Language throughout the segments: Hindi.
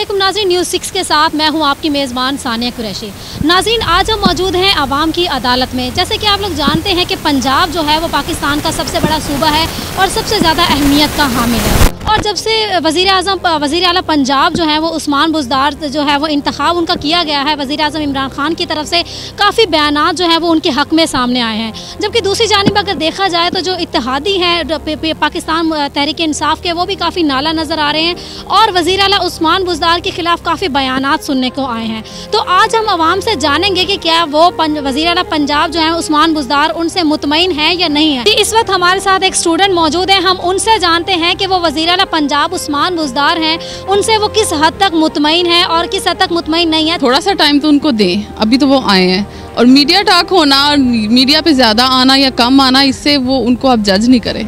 अस्सलामुअलैकुम नाज़रीन, न्यूज़ 6 के साथ मैं हूं आपकी मेज़बान सानिया कुरैशी। नाज़रीन, आज हम मौजूद हैं अवाम की अदालत में। जैसे कि आप लोग जानते हैं कि पंजाब जो है वो पाकिस्तान का सबसे बड़ा सूबा है और सबसे ज़्यादा अहमियत का हामिल है। और जब से वज़ीर आला पंजाब जो है वो उस्मान बुज़दार जो है वो इंतखाब उनका किया गया है, वज़ीर आज़म इमरान खान की तरफ से काफ़ी बयानात जो है वो उनके हक़ में सामने आए हैं। जबकि दूसरी जानिब अगर देखा जाए तो जो इत्तेहादी हैं पाकिस्तान तहरीक इंसाफ के, वो भी काफ़ी नाला नज़र आ रहे हैं और वज़ीर आला उस्मान बुज़दार के ख़िलाफ़ काफ़ी बयानात सुनने को आए हैं। तो आज हम आवाम से जानेंगे कि क्या वो वज़ीर आला पंजाब जो है उस्मान बुज़दार उनसे मुतमईन है या नहीं है। इस वक्त हमारे साथ एक स्टूडेंट मौजूद है, हम उनसे जानते हैं कि वो वज़ीर आला पंजाब उस्मान बुज़दार हैं, उनसे वो किस हद तक मुतमईन है और किस हद तक मुतमईन नहीं है। थोड़ा सा टाइम तो उनको दें, अभी तो वो आए हैं। और मीडिया टॉक होना और मीडिया पे ज़्यादा आना या कम आना, इससे वो उनको आप जज नहीं करें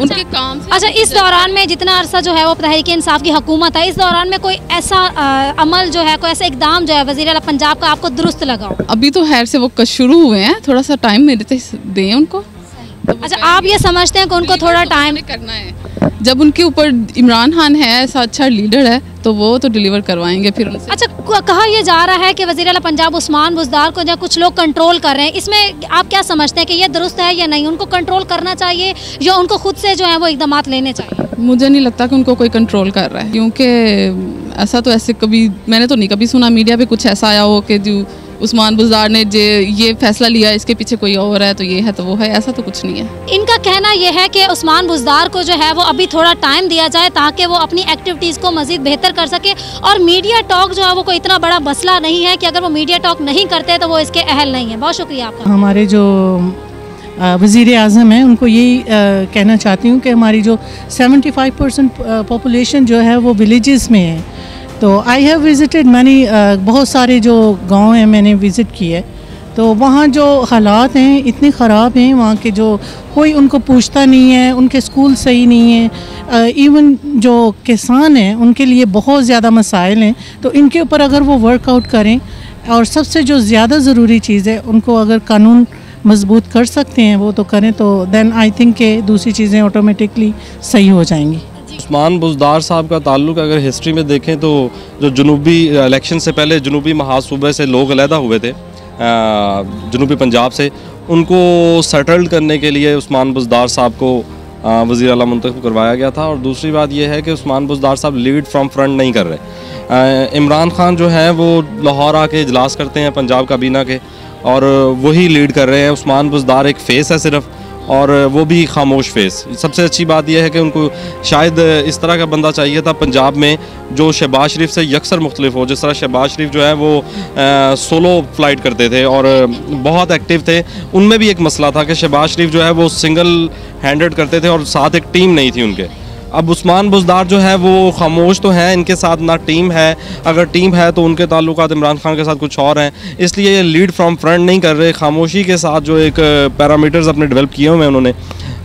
उनके काम से। अच्छा, इस दौरान में जितना अरसा जो है वो तहरीक इंसाफ की हुकूमत है, इस दौरान में कोई ऐसा अमल जो है, कोई ऐसा इकदाम जो है वज़ीर आला पंजाब का आपको दुरुस्त लगा हो? अभी तो खैर से वो शुरू हुए हैं, थोड़ा सा टाइम मेरे दें उनको। अच्छा, आप ये समझते हैं कि उनको थोड़ा टाइम करना है? जब उनके ऊपर इमरान खान है, ऐसा अच्छा लीडर है, तो वो तो डिलीवर करवाएंगे फिर उनसे। अच्छा, कहा यह जा रहा है कि वज़ीर आला पंजाब उस्मान बुज़दार को जो कुछ लोग कंट्रोल कर रहे हैं, इसमें आप क्या समझते हैं कि ये दुरुस्त है या नहीं? उनको कंट्रोल करना चाहिए या उनको खुद से जो है वो इक़दामात लेने चाहिए? मुझे नहीं लगता कि उनको कोई कंट्रोल कर रहा है, क्योंकि ऐसे कभी मैंने तो नहीं कभी सुना मीडिया पे कुछ ऐसा आया हो कि जो उस्मान बुज़दार ने ये फैसला लिया, इसके पीछे कोई और है, तो ये है तो वो है, ऐसा तो कुछ नहीं है। इनका कहना यह है कि उस्मान बुज़दार को जो है वो अभी थोड़ा टाइम दिया जाए ताकि वो अपनी एक्टिविटीज़ को मज़ीद बेहतर कर सके, और मीडिया टॉक जो है वो कोई इतना बड़ा मसला नहीं है कि अगर वो मीडिया टॉक नहीं करते तो वो इसके अहल नहीं है। बहुत शुक्रिया आपका। हमारे जो वज़ीर आज़म हैं उनको यही कहना चाहती हूँ कि हमारी जो 75% पॉपुलेशन जो है वो विलेजेस में है। तो आई हैव विज़िटेड मैनी, बहुत सारे जो गांव हैं मैंने विज़िट किए, तो वहाँ जो हालात हैं इतने ख़राब हैं, वहाँ के जो कोई उनको पूछता नहीं है, उनके स्कूल सही नहीं है, इवन जो किसान हैं उनके लिए बहुत ज़्यादा मसाइल हैं। तो इनके ऊपर अगर वो वर्कआउट करें, और सबसे जो ज़्यादा ज़रूरी चीज़ है, उनको अगर कानून मजबूत कर सकते हैं वो तो करें, तो देन आई थिंक के दूसरी चीज़ें ऑटोमेटिकली सही हो जाएंगी। उस्मान बुज़दार साहब का ताल्लुक अगर हिस्ट्री में देखें तो जो जनूबी इलेक्शन से पहले जनूबी महासूबे से लोग अलहदा हुए थे, जनूबी पंजाब से, उनको सेटल्ड करने के लिए उस्मान बुज़दार साहब को वज़ीर आला मुंतखब करवाया गया था। और दूसरी बात यह है कि उस्मान बुज़दार साहब लीड फ्रॉम फ्रंट नहीं कर रहे। इमरान खान जो है वो लाहौर आके इजलास करते हैं पंजाब काबीना के, और वही लीड कर रहे हैं। उस्मान बुज़दार एक फ़ेस है सिर्फ, और वो भी खामोश फेस। सबसे अच्छी बात यह है कि उनको शायद इस तरह का बंदा चाहिए था पंजाब में जो शहबाज शरीफ से यकसर मुख्तलिफ हो। जिस तरह शहबाज शरीफ जो है वो सोलो फ्लाइट करते थे और बहुत एक्टिव थे, उनमें भी एक मसला था कि शहबाज शरीफ जो है वो सिंगल हैंडेड करते थे और साथ एक टीम नहीं थी उनके। अब उस्मान बुज़दार जो है वो खामोश तो हैं, इनके साथ ना टीम है, अगर टीम है तो उनके ताल्लुकात इमरान खान के साथ कुछ और हैं, इसलिए ये लीड फ्रॉम फ्रंट नहीं कर रहे। खामोशी के साथ जो एक पैरामीटर्स अपने डेवलप किए हुए हैं उन्होंने,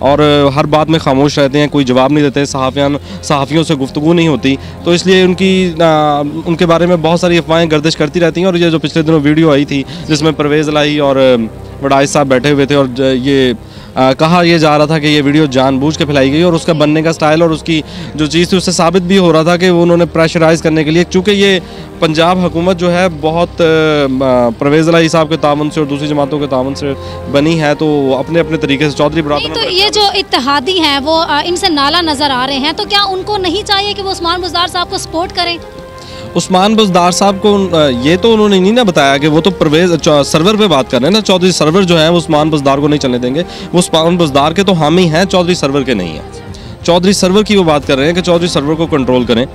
और हर बात में खामोश रहते हैं, कोई जवाब नहीं देते, सहाफ़ियों से गुफ्तगू नहीं होती, तो इसलिए उनके बारे में बहुत सारी अफवाहें गर्दिश करती रहती हैं। और ये जो पिछले दिनों वीडियो आई थी जिसमें परवेज़ लाई और वडाइस साहब बैठे हुए थे, और ये कहा यह जा रहा था कि ये वीडियो जानबूझ के फैलाई गई, और उसका बनने का स्टाइल और उसकी जो चीज़ थी उससे साबित भी हो रहा था कि वो उन्होंने प्रेशराइज़ करने के लिए, चूँकि ये पंजाब हुकूमत जो है बहुत परवेज़ लाई साहब के तावन से और दूसरी जमातों के तावन से बनी है, तो अपने अपने तरीके से चौधरी बरादरान। तो ये जो इत्तेहादी हैं वो इनसे नाला नज़र आ रहे हैं, तो क्या उनको नहीं चाहिए कि वो उस्मान बुज़दार साहब को सपोर्ट करें? उस्मान बुज़दार साहब को ये तो उन्होंने नहीं ना बताया कि वो तो परवेज़ सरवर पे बात कर रहे हैं ना। चौधरी सरवर जो है वो उस्मान बुज़दार को नहीं चलने देंगे, वो उस्मान बुज़दार के तो हामी हैं, चौधरी सरवर के नहीं हैं। चौधरी सरवर की वो बात कर रहे हैं कि चौधरी सरवर को कंट्रोल करें।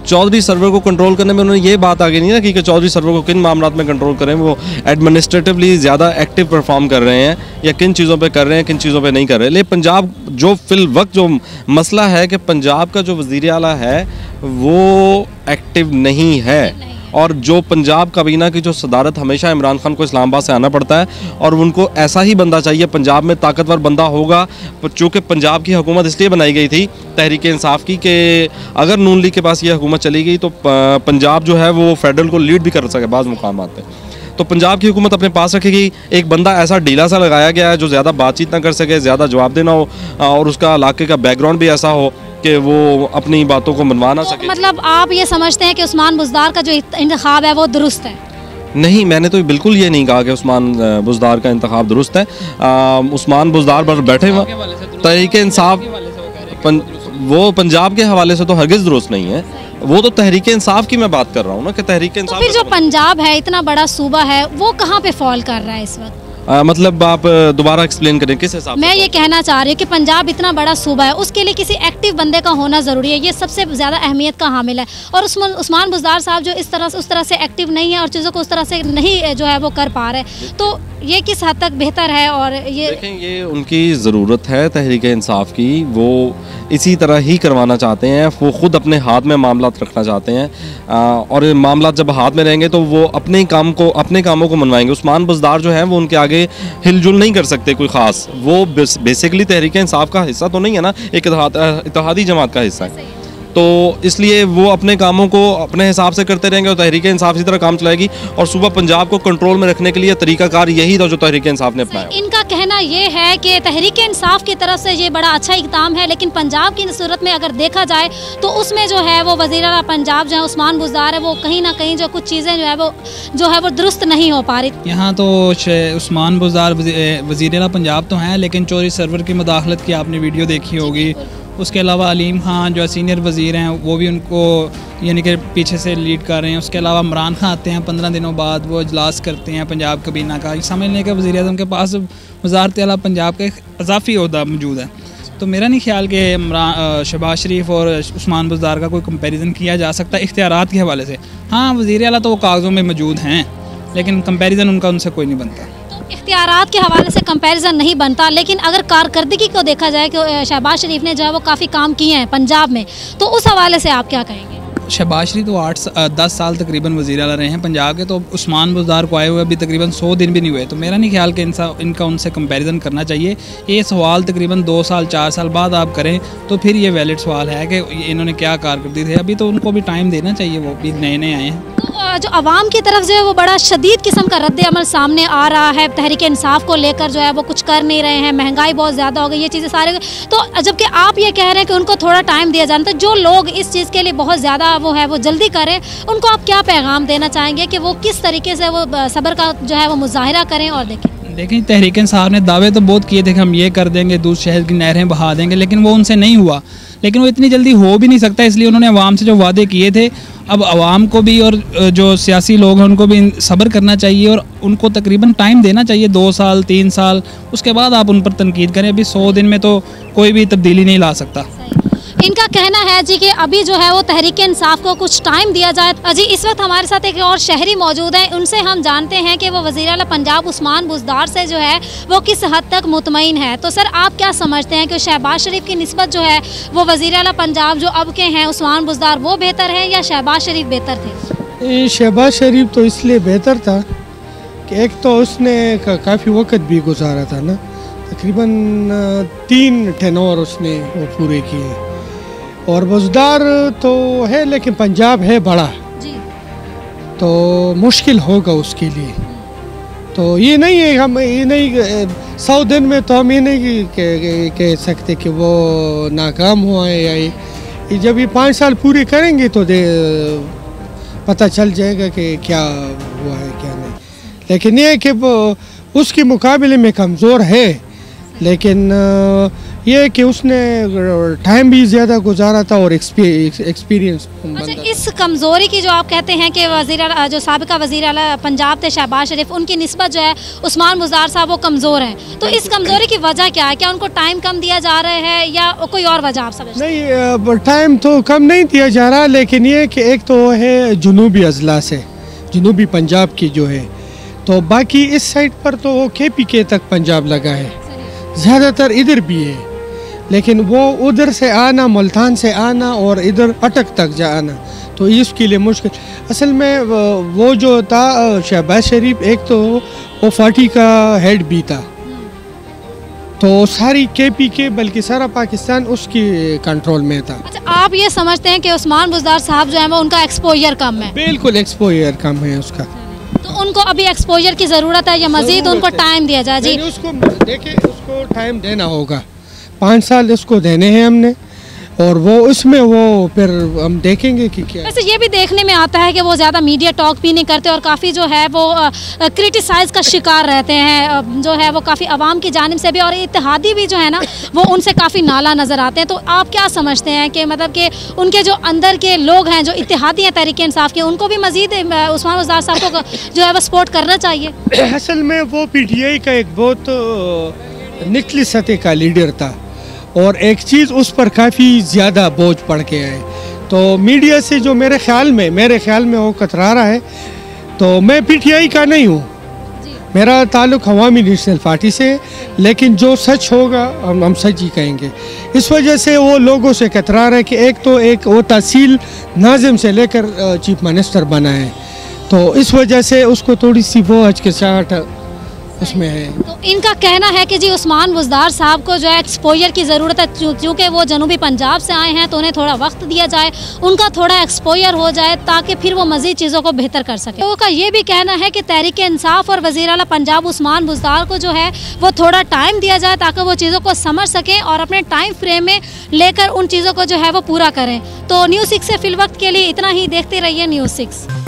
चौधरी सरवर को कंट्रोल करने में उन्होंने ये बात आगे नहीं रखी कि चौधरी सरवर को किन मामलात में कंट्रोल करें, वो एडमिनिस्ट्रेटिवली ज़्यादा एक्टिव परफॉर्म कर रहे हैं या किन चीज़ों पे कर रहे हैं, किन चीज़ों पे नहीं कर रहे। लेकिन पंजाब जो फिल वक्त जो मसला है कि पंजाब का जो वज़ीर आला है वो एक्टिव नहीं है, और जो पंजाब काबीना की जो सदारत हमेशा इमरान खान को इस्लामाबाद से आना पड़ता है, और उनको ऐसा ही बंदा चाहिए पंजाब में, ताकतवर बंदा होगा। चूँकि पंजाब की हुकूमत इसलिए बनाई गई थी तहरीक इंसाफ की कि अगर नून लीग के पास ये हुकूमत चली गई तो पंजाब जो है वो फेडरल को लीड भी कर सके बाज़ मुकामात पे। तो पंजाब की हुकूमत अपने पास रखेगी। एक बंदा ऐसा ढीला सा लगाया गया है जो ज़्यादा बातचीत ना कर सके, ज़्यादा जवाब देना हो, और उसका इलाके का बैकग्राउंड भी ऐसा हो कि वो अपनी बातों को मनवा ना सके। मतलब आप ये समझते हैं कि उस्मान बुज़दार का जो इंतखाब है वो दुरुस्त है? नहीं, मैंने तो बिल्कुल ये नहीं कहा कि उस्मान बुज़दार का इंतखाब दुरुस्त है। उस्मान बुज़दार पर बैठे हुए तहरीक इंसाफ वो पंजाब के हवाले से तो हरगिज़ दुरुस्त नहीं है। वो तो तहरीक इंसाफ की मैं बात कर रहा हूँ ना कि तहरीक इंसाफ। तो फिर जो पंजाब है, इतना बड़ा सूबा है, वो कहाँ पे फॉल कर रहा है इस वक्त? मतलब आप दोबारा एक्सप्लेन करें किस हिसाब से? मैं ये कहना चाह रही हूँ कि पंजाब इतना बड़ा सूबा है, उसके लिए किसी एक्टिव बंदे का होना ज़रूरी है। ये सबसे ज़्यादा अहमियत का हामिल है। और उस्मान बुज़दार साहब जो उस तरह से एक्टिव नहीं है और चीज़ों को उस तरह से नहीं जो है वो कर पा रहे, तो ये किस हद तक बेहतर है? और ये देखें, ये उनकी ज़रूरत है तहरीक इंसाफ की। वो इसी तरह ही करवाना चाहते हैं। वो ख़ुद अपने हाथ में मामला रखना चाहते हैं और मामला जब हाथ में रहेंगे तो वो अपने कामों को मनवाएंगे। उस्मान बुज़दार जो है वो उनके आगे हिलजुल नहीं कर सकते कोई ख़ास। वो बेसिकली तहरीक इंसाफ का हिस्सा तो नहीं है ना, एक इत्तेहादी जमात का हिस्सा है। तो इसलिए वो अपने कामों को अपने हिसाब से करते रहेंगे और तहरीक इंसाफ इसी तरह काम चलाएगी। और सूबा पंजाब को कंट्रोल में रखने के लिए तरीकाकार यही था जो तहरीक इंसाफ ने अपनाया। इनका कहना ये है कि तहरीक इंसाफ की तरफ से ये बड़ा अच्छा इक़दाम है, लेकिन पंजाब की सूरत में अगर देखा जाए तो उसमें जो है वो वज़ीर आला पंजाब जो है उस्मान बुज़दार है, वो कहीं ना कहीं जो कुछ चीज़ें जो है वो दुरुस्त नहीं हो पा रही। यहाँ तो उस्मान बुज़दार वज़ीर आला पंजाब तो हैं, लेकिन चौधरी सरवर की मुदाखलत की आपने वीडियो देखी होगी। उसके अलावा अलीम खान जो सीनियर वज़ीर हैं वो भी उनको यानी कि पीछे से लीड कर रहे हैं। उसके अलावा इमरान खान आते हैं 15 दिनों बाद, वो इजलास करते हैं पंजाब कबीना का। समझ लें कि वज़ीर आज़म के पास वज़ारत आला पंजाब का इजाफ़ी ओहदा मौजूद है। तो मेरा नहीं ख्याल कि शहबाज शरीफ और उस्मान बुज़दार का कोई कंपैरिजन किया जा सकता इख्तियारात के हवाले से। हाँ, वज़ीर आला तो वो कागज़ों में मौजूद हैं, लेकिन कंपैरिजन उनका उनसे कोई नहीं बनता। इख्तियारात के हवाले से कंपैरिजन नहीं बनता, लेकिन अगर कारकर्दगी को देखा जाए कि शहबाज शरीफ ने जो है वो काफ़ी काम किए हैं पंजाब में, तो उस हवाले से आप क्या कहेंगे? शहबाज शरीफ तो 10 साल तकरीबन वज़ीर आला रहे हैं पंजाब के। तो उस्मान बुज़दार को आए हुए अभी तकरीबन 100 दिन भी नहीं हुए। तो मेरा नहीं ख्याल कि इनका उनसे कंपैरिजन करना चाहिए। ये सवाल तकरीबन 2 साल 4 साल बाद आप करें तो फिर ये वैलिड सवाल है कि इन्होंने क्या कारकर्दगी थी। अभी तो उनको भी टाइम देना चाहिए, वो भी नए नए आए हैं। जो आवाम की तरफ जो है वो बड़ा शदीद किस्म का रद्द अमल सामने आ रहा है तहरीक इंसाफ को लेकर, जो है वो कुछ कर नहीं रहे हैं, महंगाई बहुत ज़्यादा हो गई, ये चीज़ें सारे। तो जबकि आप ये कह रहे हैं कि उनको थोड़ा टाइम दिया जाना, तो जो लोग इस चीज़ के लिए बहुत ज़्यादा वो जल्दी करें, उनको आप क्या पैगाम देना चाहेंगे कि वो किस तरीके से वो सब्र का जो है वो मुजाहिरा करें? और देखें, तहरीक इंसाफ ने दावे तो बहुत किए थे कि हम ये कर देंगे, दूध शहर की नहरें बहा देंगे, लेकिन वो उनसे नहीं हुआ। लेकिन वो इतनी जल्दी हो भी नहीं सकता, इसलिए उन्होंने अवाम से जो वादे किए थे, अब अवाम को भी और जो सियासी लोग हैं उनको भी सब्र करना चाहिए और उनको तकरीबन टाइम देना चाहिए, 2 साल 3 साल। उसके बाद आप उन पर तनकीद करें। अभी 100 दिन में तो कोई भी तब्दीली नहीं ला सकता। इनका कहना है जी कि अभी जो है वो तहरीक इंसाफ को कुछ टाइम दिया जाए। जी, इस वक्त हमारे साथ एक और शहरी मौजूद हैं, उनसे हम जानते हैं कि वो वज़ीर आला पंजाब उस्मान बुज़दार से जो है वो किस हद तक मुतमईन है। तो सर, आप क्या समझते हैं कि शहबाज शरीफ की निस्बत जो है वो वज़ीर आला पंजाब जो अब के हैं उस्मान बुज़दार, वो बेहतर है या शहबाज शरीफ बेहतर थे? शहबाज शरीफ तो इसलिए बेहतर था कि एक तो उसने काफ़ी वक्त भी गुजारा था ना, तकरीबन 3 टेनोर उसने वो पूरे किए। और बुज़दार तो है, लेकिन पंजाब है बड़ा जी, तो मुश्किल होगा उसके लिए। तो ये नहीं है, हम ये नहीं 100 दिन में तो हम ये नहीं कह सकते कि वो नाकाम हुआ है या ये जब ये 5 साल पूरे करेंगे तो पता चल जाएगा कि क्या हुआ है क्या नहीं। लेकिन ये कि वो उसके मुकाबले में कमज़ोर है, लेकिन ये है कि उसने टाइम भी ज़्यादा गुजारा था और एक्सपीरियंस। अच्छा, इस कमज़ोरी की जो आप कहते हैं कि जो साबिका वज़ीर आला पंजाब थे शहबाज शरीफ, उनकी निस्बत जो है उस्मान बुज़दार साहब वो कमज़ोर हैं, तो इस कमज़ोरी की वजह क्या है? क्या उनको टाइम कम दिया जा रहा है या कोई और वजह आप समझते हैं? नहीं, टाइम तो कम नहीं दिया जा रहा, लेकिन ये कि एक तो है जुनूबी अजला से, जुनूबी पंजाब की जो है, तो बाकी इस साइड पर तो KPK तक पंजाब लगा है, ज़्यादातर इधर भी है, लेकिन वो उधर से आना, मुल्तान से आना और इधर अटक तक जाना, तो इसके लिए मुश्किल। असल में वो जो था शहबाज शरीफ, एक तो वो 40 का हेड भी था, तो सारी KPK बल्कि सारा पाकिस्तान उसकी कंट्रोल में था। अच्छा, आप ये समझते हैं कि उस्मान बुज़दार साहब जो है वो उनका एक्सपोजर कम है? बिल्कुल एक्सपोजर कम है उसका। तो उनको अभी एक्सपोजर की ज़रूरत है या मज़ीद उनको टाइम दिया जाए? जी, उसको देखिए, उसको टाइम देना होगा, 5 साल इसको देने हैं हमने। और वो उसमें वो फिर हम देखेंगे कि क्या। वैसे ये भी देखने में आता है कि वो ज़्यादा मीडिया टॉक भी नहीं करते और काफ़ी जो है वो क्रिटिसाइज़ का शिकार रहते हैं, जो है वो काफ़ी आवाम की जानिब से भी, और इत्तेहादी भी जो है ना वो उनसे काफ़ी नाला नज़र आते हैं। तो आप क्या समझते हैं कि मतलब कि उनके जो अंदर के लोग हैं जो इत्तेहादी हैं तहरीक इंसाफ के, उनको भी मज़ीद उस्मान बुज़दार साहब को जो है वो सपोर्ट करना चाहिए? असल में वो PTI का एक बहुत निचली सतह का लीडर था और एक चीज़ उस पर काफ़ी ज़्यादा बोझ पड़ के है। तो मीडिया से जो मेरे ख्याल में वो कतरा रहा है। तो मैं PTI का नहीं हूँ, मेरा ताल्लुक़ अवामी नेशनल पार्टी से, लेकिन जो सच होगा हम सच ही कहेंगे। इस वजह से वो लोगों से कतरा रहा है कि एक वो तहसील नाज़िम से लेकर चीफ मिनिस्टर बना है, तो इस वजह से उसको थोड़ी सी वो हिचकिचाहट उसमें है। तो इनका कहना है कि जी उस्मान बुज़दार साहब को जो है एक्सपोजर की ज़रूरत है, क्योंकि वो जनूबी पंजाब से आए हैं तो उन्हें थोड़ा वक्त दिया जाए, उनका थोड़ा एक्सपोजर हो जाए ताकि फिर वो मज़ीद चीज़ों को बेहतर कर सके। लोगों का ये भी कहना है कि तहरीक इंसाफ और वज़ीर आला पंजाब उस्मान बुज़दार को जो है वो थोड़ा टाइम दिया जाए ताकि वो चीज़ों को समझ सकें और अपने टाइम फ्रेम में लेकर उन चीज़ों को जो है वो पूरा करें। तो न्यूज़ 6 से फ़िलवक्त के लिए इतना ही, देखते रहिए न्यूज़ 6।